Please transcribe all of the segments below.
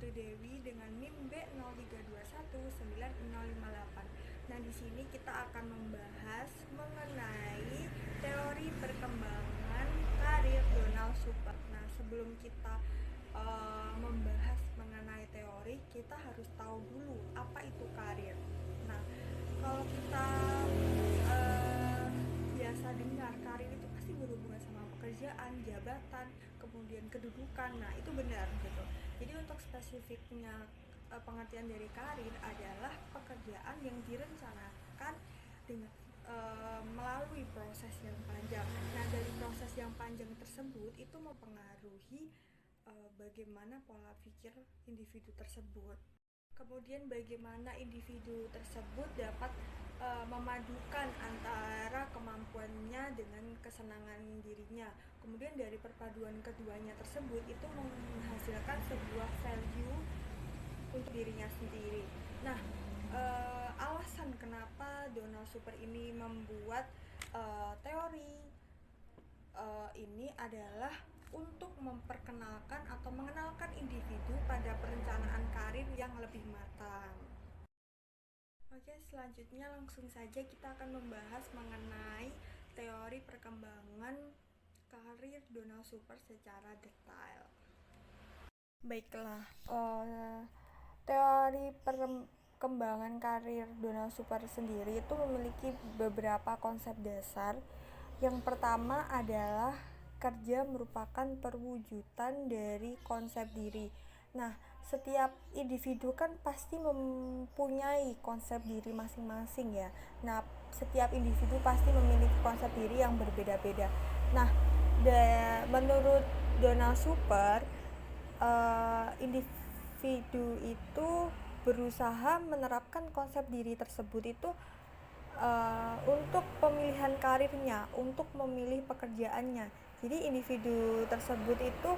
Putri Dewi dengan NIM B03219058. Nah, di sini kita akan membahas mengenai teori perkembangan karir Donald Super. Nah, sebelum kita membahas mengenai teori, kita harus tahu dulu apa itu karir. Nah, kalau kita biasa dengar karir itu pasti berhubungan sama pekerjaan, jabatan, kemudian kedudukan. Nah, itu benar gitu. Jadi untuk spesifiknya pengertian dari karir adalah pekerjaan yang direncanakan dengan melalui proses yang panjang. Nah, dari proses yang panjang tersebut itu mempengaruhi bagaimana pola pikir individu tersebut. Kemudian bagaimana individu tersebut dapat memadukan antara kemampuannya dengan kesenangan dirinya. Kemudian dari perpaduan keduanya tersebut itu menghasilkan sebuah value untuk dirinya sendiri. Nah, alasan kenapa Donald Super ini membuat teori ini adalah untuk memperkenalkan atau mengenalkan individu pada perencanaan karir yang lebih matang. Oke, selanjutnya langsung saja kita akan membahas mengenai teori perkembangan karir Donald Super secara detail. Baiklah, teori perkembangan karir Donald Super sendiri itu memiliki beberapa konsep dasar. Yang pertama adalah kerja merupakan perwujudan dari konsep diri. Nah, setiap individu kan pasti mempunyai konsep diri masing-masing ya. Nah, setiap individu pasti memiliki konsep diri yang berbeda-beda. Nah, menurut Donald Super, individu itu berusaha menerapkan konsep diri tersebut itu untuk pemilihan karirnya, untuk memilih pekerjaannya. Jadi individu tersebut itu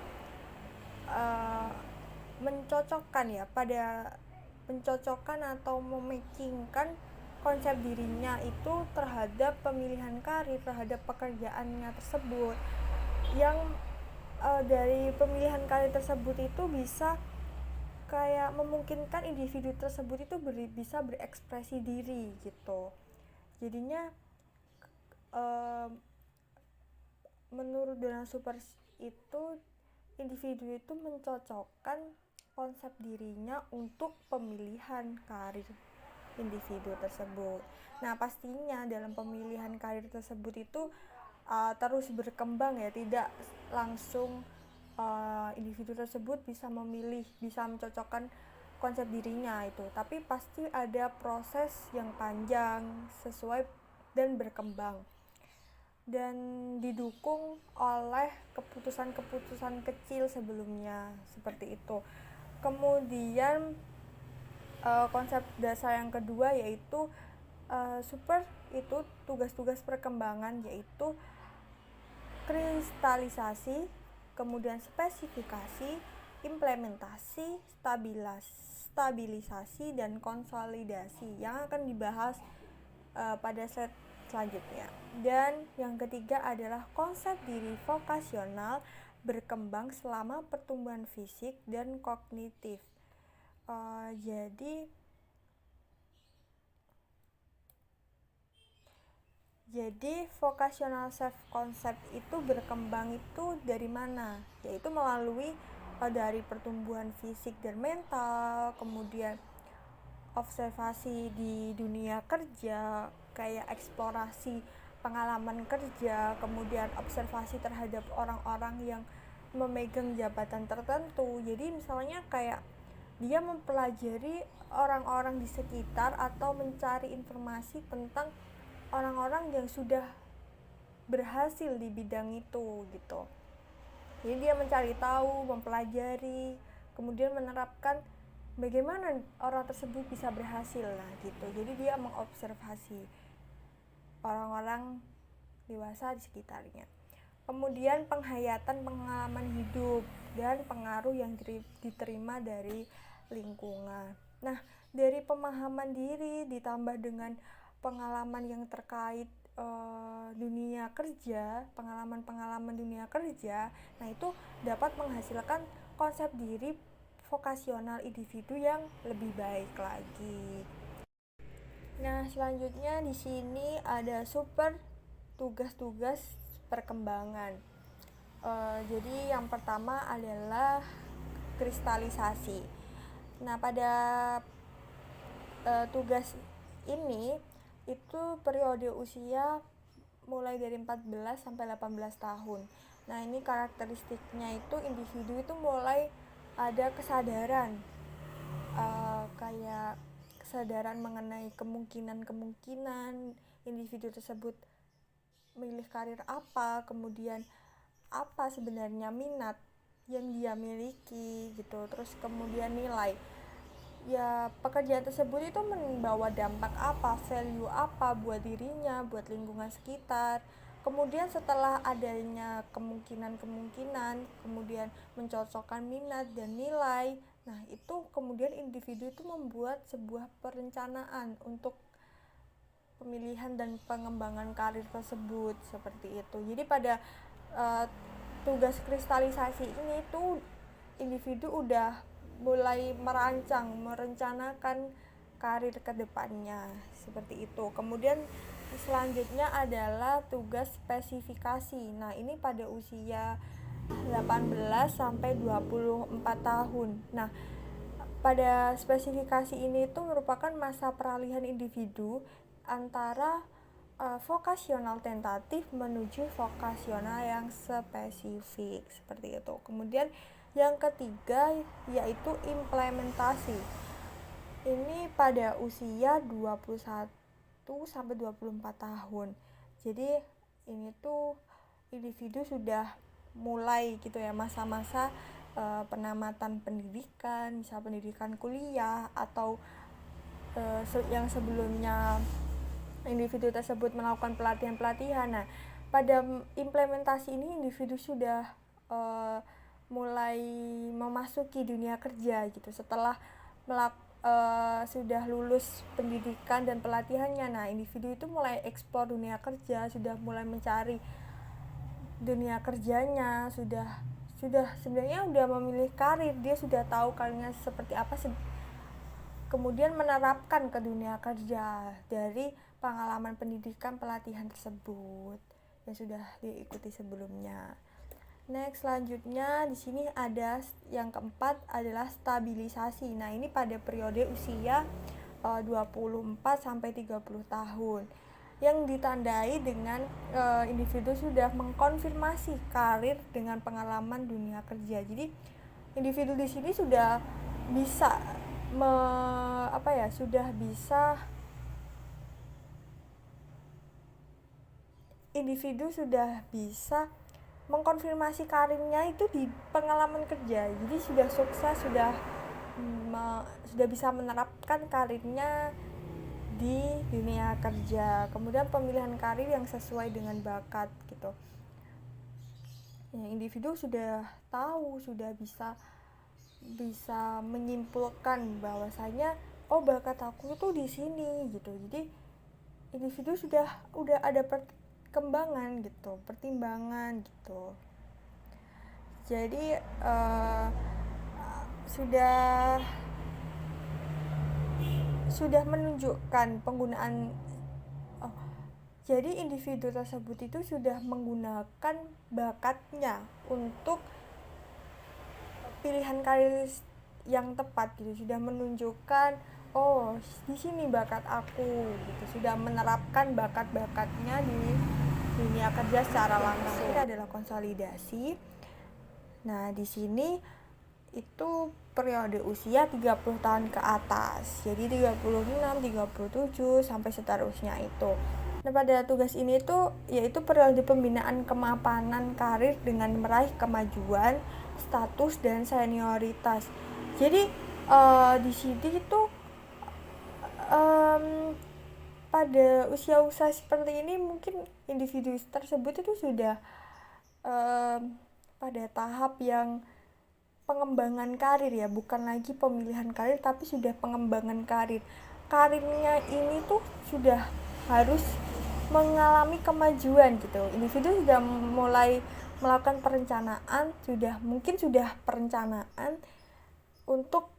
mencocokkan atau mematchingkan konsep dirinya itu terhadap pemilihan karir, terhadap pekerjaannya tersebut. Yang dari pemilihan karir tersebut itu bisa kayak memungkinkan individu tersebut itu bisa berekspresi diri gitu. Jadinya menurut Donald Super itu individu itu mencocokkan konsep dirinya untuk pemilihan karir individu tersebut. Nah, pastinya dalam pemilihan karir tersebut itu terus berkembang ya, tidak langsung individu tersebut bisa memilih, bisa mencocokkan konsep dirinya itu, tapi pasti ada proses yang panjang sesuai dan berkembang dan didukung oleh keputusan-keputusan kecil sebelumnya seperti itu. Kemudian konsep dasar yang kedua yaitu super itu tugas-tugas perkembangan, yaitu kristalisasi, kemudian spesifikasi, implementasi, stabilisasi, dan konsolidasi yang akan dibahas pada slide selanjutnya. Dan yang ketiga adalah konsep diri vokasional berkembang selama pertumbuhan fisik dan kognitif. Jadi vocational self concept itu berkembang itu dari mana? Yaitu melalui dari pertumbuhan fisik dan mental, kemudian observasi di dunia kerja, kayak eksplorasi pengalaman kerja, kemudian observasi terhadap orang-orang yang memegang jabatan tertentu. Jadi misalnya kayak dia mempelajari orang-orang di sekitar atau mencari informasi tentang orang-orang yang sudah berhasil di bidang itu gitu. Jadi dia mencari tahu, mempelajari, kemudian menerapkan bagaimana orang tersebut bisa berhasil lah gitu. Jadi dia mengobservasi orang-orang dewasa di sekitarnya. Kemudian penghayatan pengalaman hidup dan pengaruh yang diterima dari lingkungan. Nah, dari pemahaman diri ditambah dengan pengalaman yang terkait dunia kerja, pengalaman dunia kerja, nah itu dapat menghasilkan konsep diri vokasional individu yang lebih baik lagi. Nah, selanjutnya di sini ada super tugas-tugas perkembangan. Jadi yang pertama adalah kristalisasi. Nah, pada tugas ini itu periode usia mulai dari 14 sampai 18 tahun. Nah, ini karakteristiknya itu individu itu mulai ada kesadaran, kayak kesadaran mengenai kemungkinan individu tersebut milih karir apa, kemudian apa sebenarnya minat yang dia miliki gitu, terus kemudian nilai ya pekerjaan tersebut itu membawa dampak apa, value apa buat dirinya, buat lingkungan sekitar. Kemudian setelah adanya kemungkinan, kemudian mencocokkan minat dan nilai, nah itu kemudian individu itu membuat sebuah perencanaan untuk pemilihan dan pengembangan karir tersebut, seperti itu. Jadi pada tugas kristalisasi ini tuh individu udah mulai merencanakan karir kedepannya, seperti itu. Kemudian selanjutnya adalah tugas spesifikasi. Nah, ini pada usia 18 sampai 24 tahun. Nah, pada spesifikasi ini itu merupakan masa peralihan individu antara vokasional tentatif menuju vokasional yang spesifik, seperti itu. Kemudian yang ketiga yaitu implementasi. Ini pada usia 21 sampai 24 tahun. Jadi ini tuh individu sudah mulai gitu ya masa-masa penamatan pendidikan, misal pendidikan kuliah atau yang sebelumnya individu tersebut melakukan pelatihan. Nah, pada implementasi ini individu sudah mulai memasuki dunia kerja gitu setelah sudah lulus pendidikan dan pelatihannya. Nah, individu itu mulai eksplor dunia kerja, sudah mulai mencari dunia kerjanya, sudah sebenarnya udah memilih karir, dia sudah tahu karirnya seperti apa, kemudian menerapkan ke dunia kerja dari pengalaman pendidikan pelatihan tersebut yang sudah diikuti sebelumnya. Next, selanjutnya di sini ada yang keempat adalah stabilisasi. Nah, ini pada periode usia 24 sampai 30 tahun yang ditandai dengan individu sudah mengkonfirmasi karir dengan pengalaman dunia kerja. Jadi, individu di sini sudah bisa individu sudah bisa mengkonfirmasi karirnya itu di pengalaman kerja. Jadi sudah sukses, sudah bisa menerapkan karirnya di dunia kerja. Kemudian pemilihan karir yang sesuai dengan bakat gitu. Ya, individu sudah tahu, sudah bisa menyimpulkan bahwasanya oh bakat aku tuh di sini gitu. Jadi individu udah ada perkembangan gitu, pertimbangan gitu. Jadi sudah menunjukkan penggunaan jadi individu tersebut itu sudah menggunakan bakatnya untuk pilihan karir yang tepat gitu, sudah menunjukkan oh di sini bakat aku gitu, sudah menerapkan bakat-bakatnya di dunia kerja secara langsung. Ini adalah konsolidasi. Nah, di sini itu periode usia 30 tahun ke atas. Jadi 36, 37 sampai seterusnya itu. Nah, pada tugas ini tuh yaitu periode pembinaan kemapanan karir dengan meraih kemajuan, status dan senioritas. Jadi di sini itu pada usia-usia seperti ini mungkin individu tersebut itu sudah pada tahap yang pengembangan karir ya, bukan lagi pemilihan karir tapi sudah pengembangan karir. Karirnya ini tuh sudah harus mengalami kemajuan gitu. Individu sudah mulai melakukan perencanaan, sudah perencanaan untuk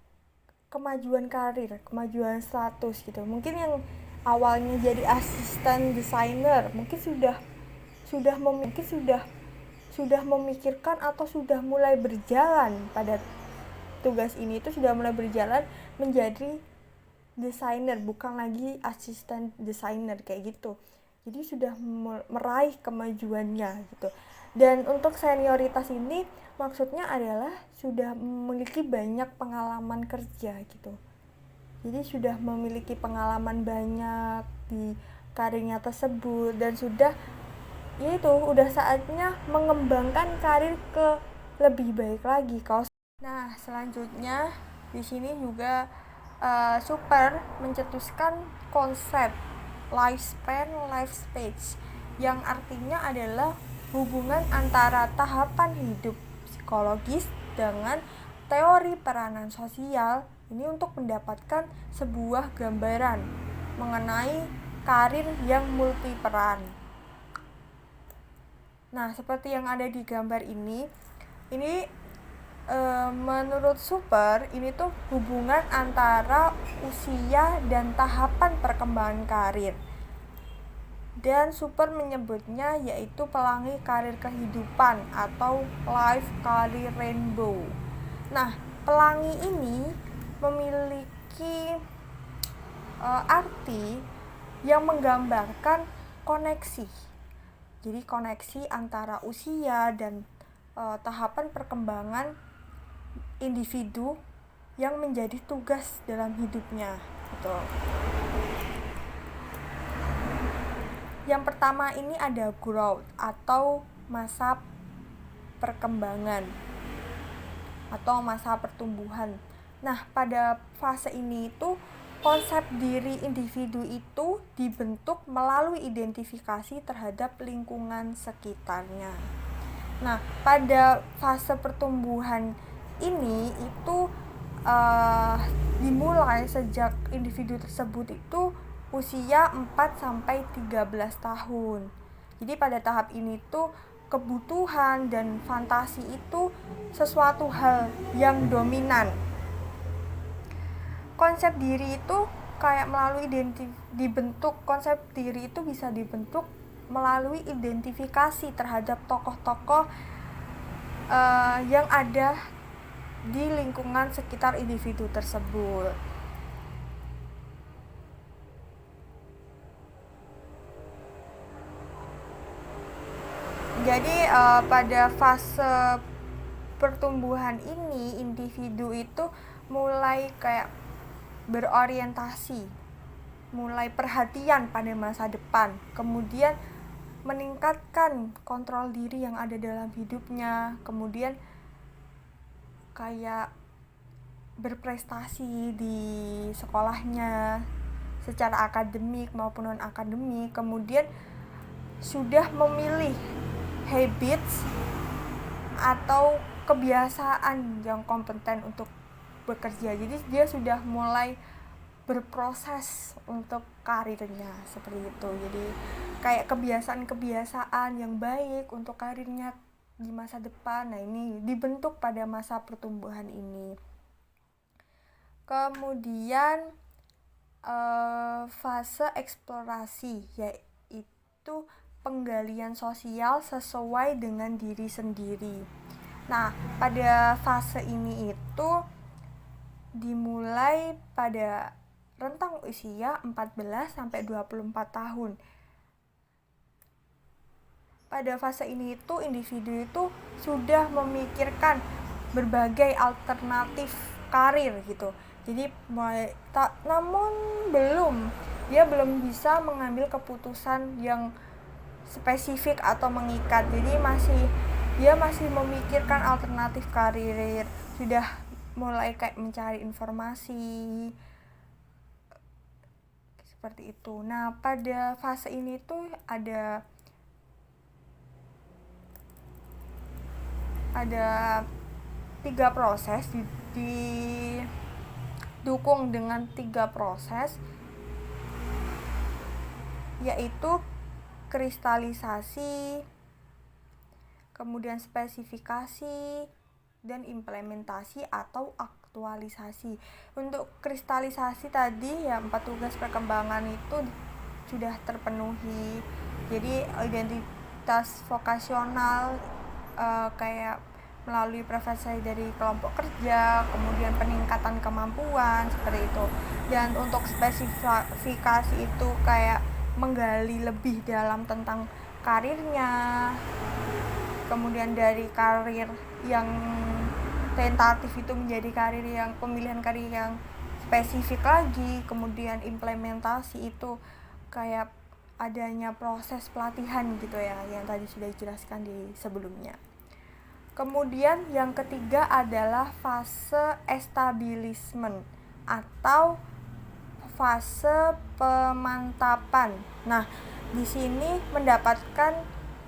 kemajuan karir, kemajuan status gitu. Mungkin yang awalnya jadi asisten desainer mungkin sudah memikirkan atau sudah mulai berjalan pada tugas ini, itu sudah mulai berjalan menjadi desainer, bukan lagi asisten desainer kayak gitu. Jadi sudah meraih kemajuannya gitu. Dan untuk senioritas ini maksudnya adalah sudah memiliki banyak pengalaman kerja gitu. Jadi sudah memiliki pengalaman banyak di karirnya tersebut dan sudah udah saatnya mengembangkan karir ke lebih baik lagi. Nah, selanjutnya di sini juga Super mencetuskan konsep lifespan life stage yang artinya adalah hubungan antara tahapan hidup psikologis dengan teori peranan sosial ini untuk mendapatkan sebuah gambaran mengenai karir yang multiperan. Nah, seperti yang ada di gambar ini menurut Super ini tuh hubungan antara usia dan tahapan perkembangan karir. Dan Super menyebutnya yaitu pelangi karir kehidupan atau life career rainbow. Nah, pelangi ini memiliki arti yang menggambarkan koneksi. Jadi koneksi antara usia dan tahapan perkembangan individu yang menjadi tugas dalam hidupnya gitu. Yang pertama ini ada growth atau masa perkembangan atau masa pertumbuhan. Nah, pada fase ini itu konsep diri individu itu dibentuk melalui identifikasi terhadap lingkungan sekitarnya. Nah, pada fase pertumbuhan ini itu dimulai sejak individu tersebut itu usia 4-13 tahun. Jadi pada tahap ini tuh kebutuhan dan fantasi itu sesuatu hal yang dominan. Konsep diri itu konsep diri itu bisa dibentuk melalui identifikasi terhadap tokoh-tokoh yang ada di lingkungan sekitar individu tersebut. Jadi pada fase pertumbuhan ini individu itu mulai kayak berorientasi, mulai perhatian pada masa depan, kemudian meningkatkan kontrol diri yang ada dalam hidupnya, kemudian kayak berprestasi di sekolahnya secara akademik maupun non akademik, kemudian sudah memilih habits atau kebiasaan yang kompeten untuk bekerja. Jadi dia sudah mulai berproses untuk karirnya seperti itu. Jadi kayak kebiasaan-kebiasaan yang baik untuk karirnya di masa depan. Nah, ini dibentuk pada masa pertumbuhan ini. Kemudian fase eksplorasi, yaitu penggalian sosial sesuai dengan diri sendiri. Nah, pada fase ini itu dimulai pada rentang usia 14-24 tahun. Pada fase ini itu individu itu sudah memikirkan berbagai alternatif karir gitu. Jadi namun dia belum bisa mengambil keputusan yang spesifik atau mengikat. Jadi dia masih memikirkan alternatif karir, sudah mulai kayak mencari informasi seperti itu. Nah, pada fase ini tuh ada 3 proses, didukung dengan 3 proses, yaitu kristalisasi, kemudian spesifikasi, dan implementasi atau aktualisasi. Untuk kristalisasi tadi ya 4 tugas perkembangan itu sudah terpenuhi. Jadi identitas vokasional kayak melalui profesi dari kelompok kerja, kemudian peningkatan kemampuan seperti itu. Dan untuk spesifikasi itu kayak menggali lebih dalam tentang karirnya, kemudian dari karir yang tentatif itu menjadi karir yang pemilihan karir yang spesifik lagi, kemudian implementasi itu kayak adanya proses pelatihan gitu ya, yang tadi sudah dijelaskan di sebelumnya. Kemudian yang ketiga adalah fase establishment atau fase pemantapan. Nah, di sini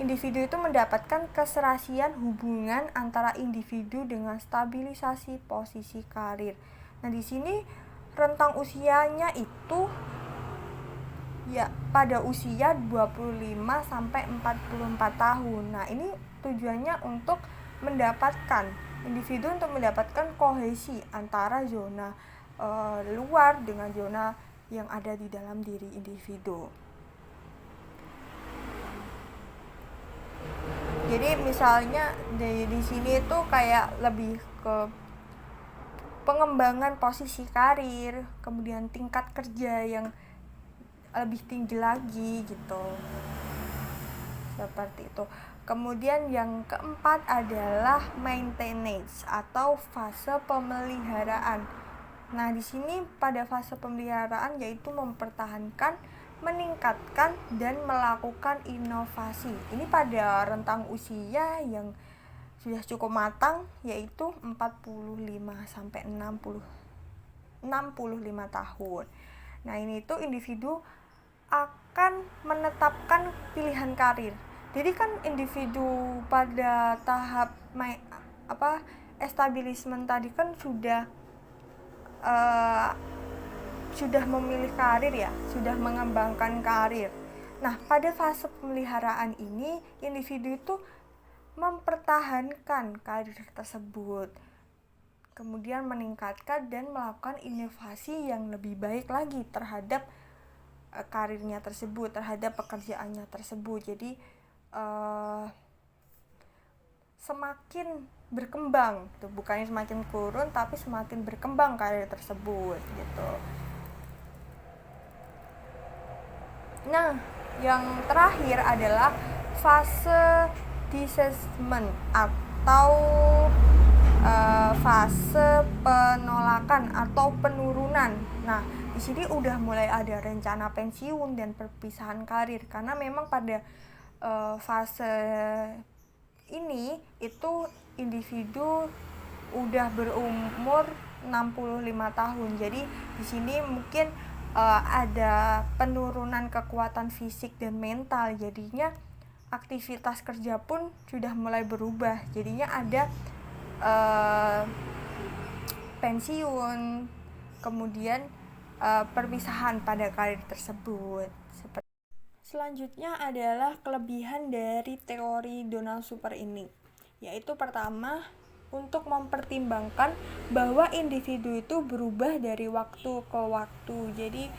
individu itu mendapatkan keserasian hubungan antara individu dengan stabilisasi posisi karir. Nah, di sini rentang usianya itu ya pada usia 25 sampai 44 tahun. Nah, ini tujuannya untuk individu untuk mendapatkan kohesi antara zona luar dengan zona yang ada di dalam diri individu. Jadi misalnya di sini tuh kayak lebih ke pengembangan posisi karir, kemudian tingkat kerja yang lebih tinggi lagi gitu. Seperti itu. Kemudian yang keempat adalah maintenance atau fase pemeliharaan. Nah, di sini pada fase pemeliharaan yaitu mempertahankan, meningkatkan, dan melakukan inovasi. Ini pada rentang usia yang sudah cukup matang, yaitu 45 sampai 65 tahun. Nah, ini tuh individu akan menetapkan pilihan karir. Jadi kan individu pada tahap establishment tadi kan sudah memilih karir ya, sudah mengembangkan karir. Nah, pada fase pemeliharaan ini individu itu mempertahankan karir tersebut, kemudian meningkatkan dan melakukan inovasi yang lebih baik lagi terhadap karirnya tersebut, terhadap pekerjaannya tersebut. Jadi semakin berkembang, gitu. Bukannya semakin kurun, tapi semakin berkembang karir tersebut, gitu. Nah, yang terakhir adalah fase disessment atau fase penolakan atau penurunan. Nah, di sini udah mulai ada rencana pensiun dan perpisahan karir, karena memang pada fase ini itu individu udah berumur 65 tahun. Jadi di sini mungkin ada penurunan kekuatan fisik dan mental. Jadinya aktivitas kerja pun sudah mulai berubah. Jadinya ada pensiun, kemudian perpisahan pada karir tersebut. Selanjutnya adalah kelebihan dari teori Donald Super ini, yaitu pertama, untuk mempertimbangkan bahwa individu itu berubah dari waktu ke waktu. Jadi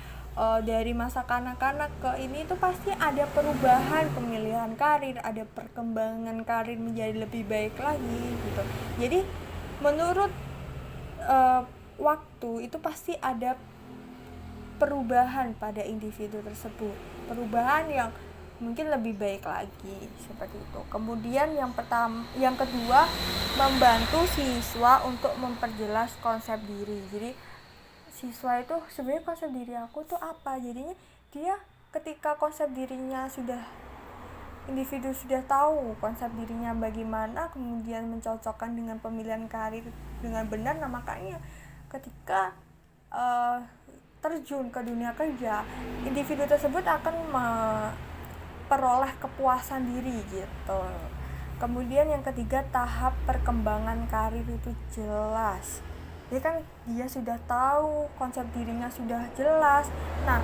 dari masa kanak-kanak ke ini itu pasti ada perubahan pemilihan karir, ada perkembangan karir menjadi lebih baik lagi gitu. Jadi menurut waktu itu pasti ada perubahan pada individu tersebut, perubahan yang mungkin lebih baik lagi, seperti itu. Kemudian yang kedua, membantu siswa untuk memperjelas konsep diri. Jadi siswa itu sebenarnya konsep diri aku tuh apa, jadinya dia ketika konsep dirinya individu sudah tahu konsep dirinya bagaimana, kemudian mencocokkan dengan pemilihan karir dengan benar. Nah, makanya ketika terjun ke dunia kerja, individu tersebut akan memperoleh kepuasan diri gitu. Kemudian yang ketiga, tahap perkembangan karir itu jelas. Jadi kan dia sudah tahu konsep dirinya sudah jelas. Nah,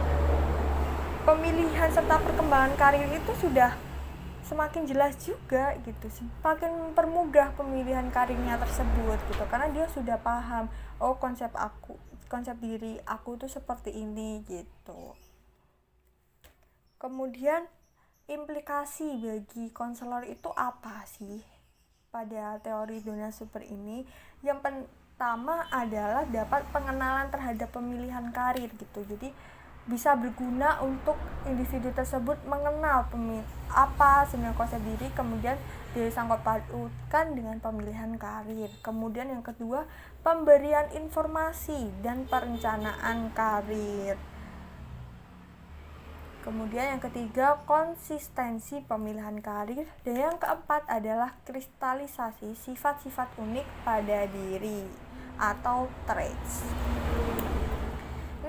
pemilihan serta perkembangan karir itu sudah semakin jelas juga gitu, semakin mempermudah pemilihan karirnya tersebut gitu, karena dia sudah paham, oh konsep diri aku tuh seperti ini gitu. Kemudian implikasi bagi konselor itu apa sih pada teori zona super ini? Yang pertama adalah dapat pengenalan terhadap pemilihan karir gitu. Jadi bisa berguna untuk individu tersebut mengenal apa sebenarnya konsep diri, kemudian disangkut pautkan dengan pemilihan karir. Kemudian yang kedua, pemberian informasi dan perencanaan karir. Kemudian yang ketiga, konsistensi pemilihan karir. Dan yang keempat adalah kristalisasi sifat-sifat unik pada diri atau traits.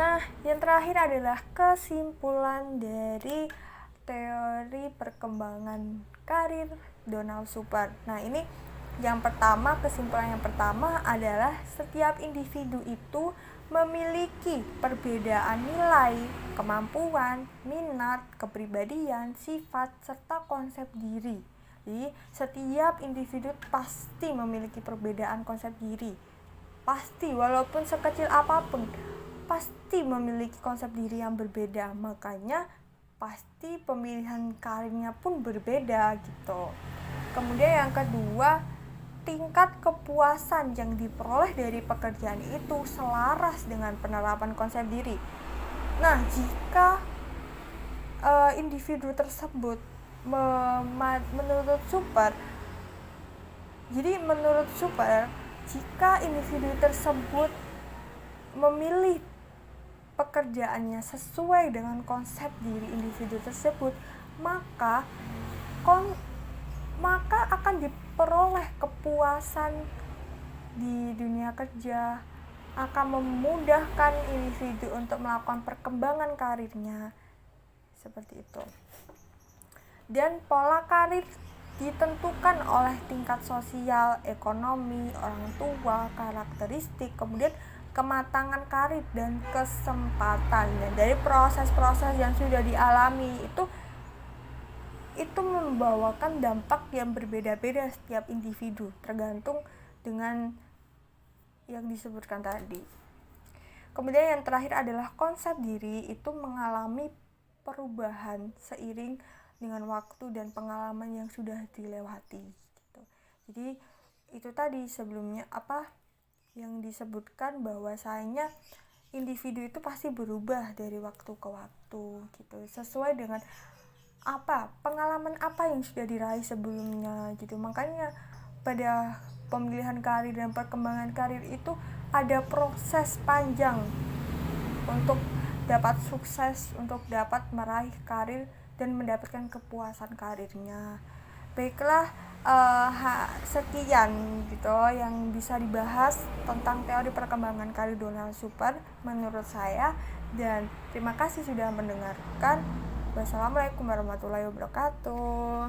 Nah, yang terakhir adalah kesimpulan dari teori perkembangan karir Donald Super. Nah, ini kesimpulan yang pertama adalah setiap individu itu memiliki perbedaan nilai, kemampuan, minat, kepribadian, sifat, serta konsep diri. Jadi, setiap individu pasti memiliki perbedaan konsep diri. Pasti, walaupun sekecil apapun, pasti memiliki konsep diri yang berbeda. Makanya pasti pemilihan karirnya pun berbeda gitu. Kemudian yang kedua, tingkat kepuasan yang diperoleh dari pekerjaan itu selaras dengan penerapan konsep diri. Nah, jika individu tersebut menurut Super, jika individu tersebut memilih pekerjaannya sesuai dengan konsep diri individu tersebut, maka akan diperoleh kepuasan di dunia kerja, akan memudahkan individu untuk melakukan perkembangan karirnya, seperti itu. Dan pola karir ditentukan oleh tingkat sosial, ekonomi, orang tua, karakteristik, kemudian kematangan karir dan kesempatan. Dan dari proses-proses yang sudah dialami itu membawakan dampak yang berbeda-beda setiap individu, tergantung dengan yang disebutkan tadi. Kemudian yang terakhir adalah konsep diri itu mengalami perubahan seiring dengan waktu dan pengalaman yang sudah dilewati gitu. Jadi itu tadi sebelumnya yang disebutkan bahwasanya individu itu pasti berubah dari waktu ke waktu gitu, sesuai dengan pengalaman apa yang sudah diraih sebelumnya gitu. Makanya pada pemilihan karir dan perkembangan karir itu ada proses panjang untuk dapat sukses, untuk dapat meraih karir dan mendapatkan kepuasan karirnya. Baiklah, sekian gitu yang bisa dibahas tentang teori perkembangan karir Donald Super menurut saya, dan terima kasih sudah mendengarkan. Wassalamualaikum warahmatullahi wabarakatuh.